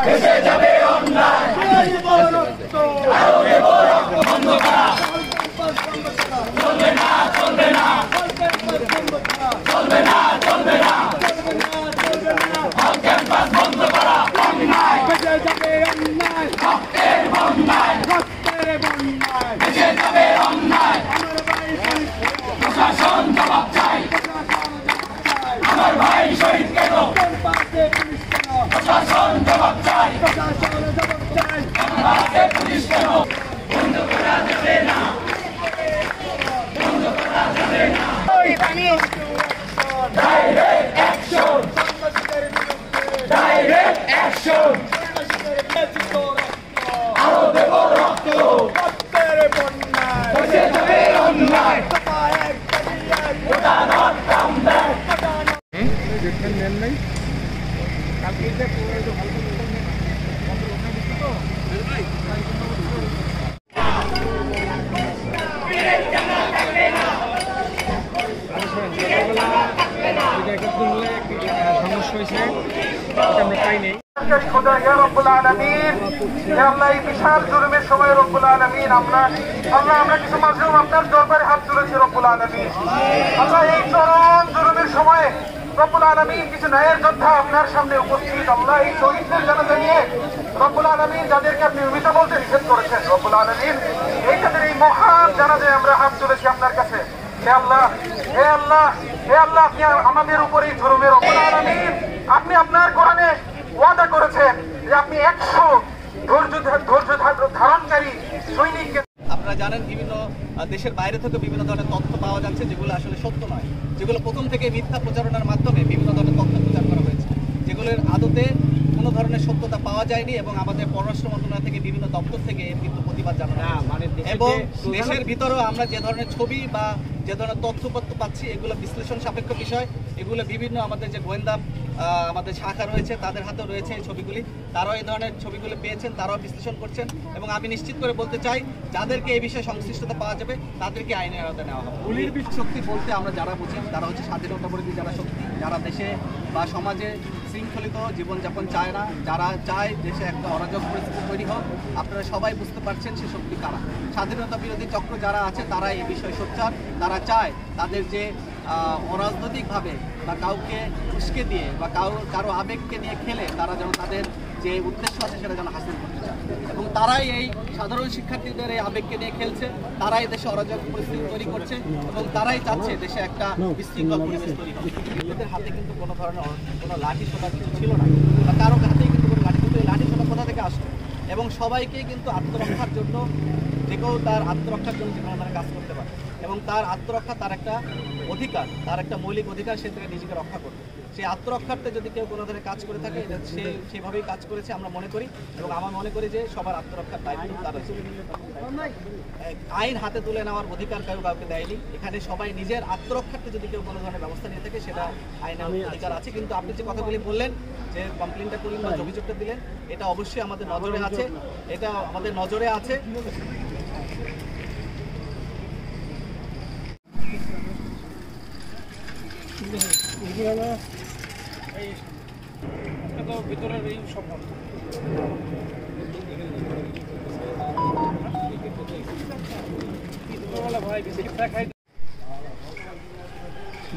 দেশে যাবে অন্যায় চলবে না চলবে না চলবে না চলবে না ক্যাম্পাস বন্ধ করা অন্যায় দেশে যাবে অন্যায় রক্তের বন্যায় রক্তের বন্যায় দেশে যাবে অন্যায় প্রশাসন জবাব চাই আমার ভাই শহীদ কেন প্রশাসন জবাব চাই পুলিশ কেন বন্ধ করা যাবে না বন্ধ করা যাবে না ডাইরেক্ট অ্যাকশন ডাইরেক্ট অ্যাকশন আরো দেব রক্ত রক্তের বন্যায় দেশে যাবে অন্যায় ওটা নট কাম ব্যাক দেখেন নেন নাই কালকে এটা পুরো ভালো সমস্যা হয়েছে আমরা পাই নাই খোদা ইয়া রব্বুল আলামিন ইয়া আল্লাহ এই বিশাল জুলুমের সময় রব্বুল আলামিন আমরা কিছু মাজলুম আপনার দরবারে হাত তুলেছি রব্বুল আলামিন আল্লাহ এই চরম জুলুমের সময়ে রব্বুল আলামিন কিছু ন্যায়ের যোদ্ধা আপনার সামনে উপস্থিত আল্লাহ এই শহীদদের জানাজা নিয়ে রব্বুল আলামিন যাদেরকে আপনি মৃত বলতে নিষেধ করেছেন রব্বুল আলামিন এই তাদের এই মহান জানাজায় আমরা হাত তুলেছি আপনার কাছে হে আল্লাহ হে আল্লাহ হে আল্লাহ আপনি আমাদের উপর এই জুলুমের রব্বুল আলামিন আপনি আপনার কোরআনে ওয়াদা করেছেন যে আপনি 100 ধৈর্য ধারণকারী সৈনিককে আপনারা জানেন বিভিন্ন দেশের বাইরে থেকে বিভিন্ন ধরনের তথ্য পাওয়া যাচ্ছে যেগুলো আসলে সত্য নয়, যেগুলো প্রথম থেকে মিথ্যা প্রচারণার মাধ্যমে বিভিন্ন ধরনের তথ্য প্রচার করা হয়েছে, যেগুলোর আদতে কোনো ধরনের সত্যতা পাওয়া যায়নি এবং আমাদের পররাষ্ট্র মন্ত্রণালয় থেকে বিভিন্ন দপ্তর থেকে কিন্তু প্রতিবাদ জানানো এবং দেশের ভিতরেও আমরা যে ধরনের ছবি বা যে ধরনের তথ্যপত্র পাচ্ছি এগুলো বিশ্লেষণ সাপেক্ষ বিষয়, এগুলো বিভিন্ন আমাদের যে গোয়েন্দা আমাদের শাখা রয়েছে তাদের হাতেও রয়েছে এই ছবিগুলি, তারাও এই ধরনের ছবিগুলো পেয়েছেন, তারাও বিশ্লেষণ করছেন এবং আমি নিশ্চিত করে বলতে চাই যাদেরকে এই বিষয়ে সংশ্লিষ্টতা পাওয়া যাবে তাদেরকে আইনের আওতায় নেওয়া হবে। পুলির শক্তি বলতে আমরা যারা বুঝি তারা হচ্ছে স্বাধীনতাবিরোধী যারা শক্তি, যারা দেশে বা সমাজে শৃঙ্খলিত জীবনযাপন চায় না, যারা চায় দেশে একটা অরাজক পরিস্থিতি তৈরি হোক। আপনারা সবাই বুঝতে পারছেন সে শক্তি কারা। স্বাধীনতা বিরোধী চক্র যারা আছে তারা এই বিষয়ে সোচ্চার, তারা চায় তাদের যে অরাজনৈতিকভাবে বা কাউকে উস্কে দিয়ে বা কারো আবেগকে নিয়ে খেলে তারা যেন তাদের যে উদ্দেশ্য আছে সেটা যেন হাসিল করতে চায় এবং তারাই এই সাধারণ শিক্ষার্থীদের এই আবেগকে নিয়ে খেলছে, তারাই দেশে অরাজক পরিস্থিতি তৈরি করছে এবং তারাই চাচ্ছে দেশে একটা বিশৃঙ্খল পরিবেশ তৈরি হবে। এদের হাতে কিন্তু কোনো ধরনের কোনো লাঠি সোটা কিছু ছিল না বা কারো হাতেই কিন্তু কোনো লাঠি, কিন্তু এই লাঠি সোটা কোথা থেকে আসতো এবং সবাইকেই কিন্তু আত্মরক্ষার জন্য যে কেউ তার আত্মরক্ষার জন্য যে কোনো ধরনের কাজ করতে পারে এবং তার আত্মরক্ষা তার একটা অধিকার, তার একটা মৌলিক অধিকার, সে থেকে নিজেকে রক্ষা করবে। সেই আত্মরক্ষার্থে যদি কেউ কোনো ধরনের কাজ করে থাকে সে সেভাবেই কাজ করেছে আমরা মনে করি এবং আমার মনে করি যে সবার আত্মরক্ষার দায়িত্ব তার আছে। আইন হাতে তুলে নেওয়ার অধিকার কেউ কাউকে দেয়নি, এখানে সবাই নিজের আত্মরক্ষার্থে যদি কেউ কোনো ধরনের ব্যবস্থা নিয়ে থাকে সেটা আইনের অধিকার আছে। কিন্তু আপনি যে কথাগুলি বললেন যে কমপ্লেনটা করলেন বা অভিযোগটা দিলেন, এটা অবশ্যই আমাদের নজরে আছে, এটা আমাদের নজরে আছে। ভিতরের এই সব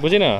বুঝি না।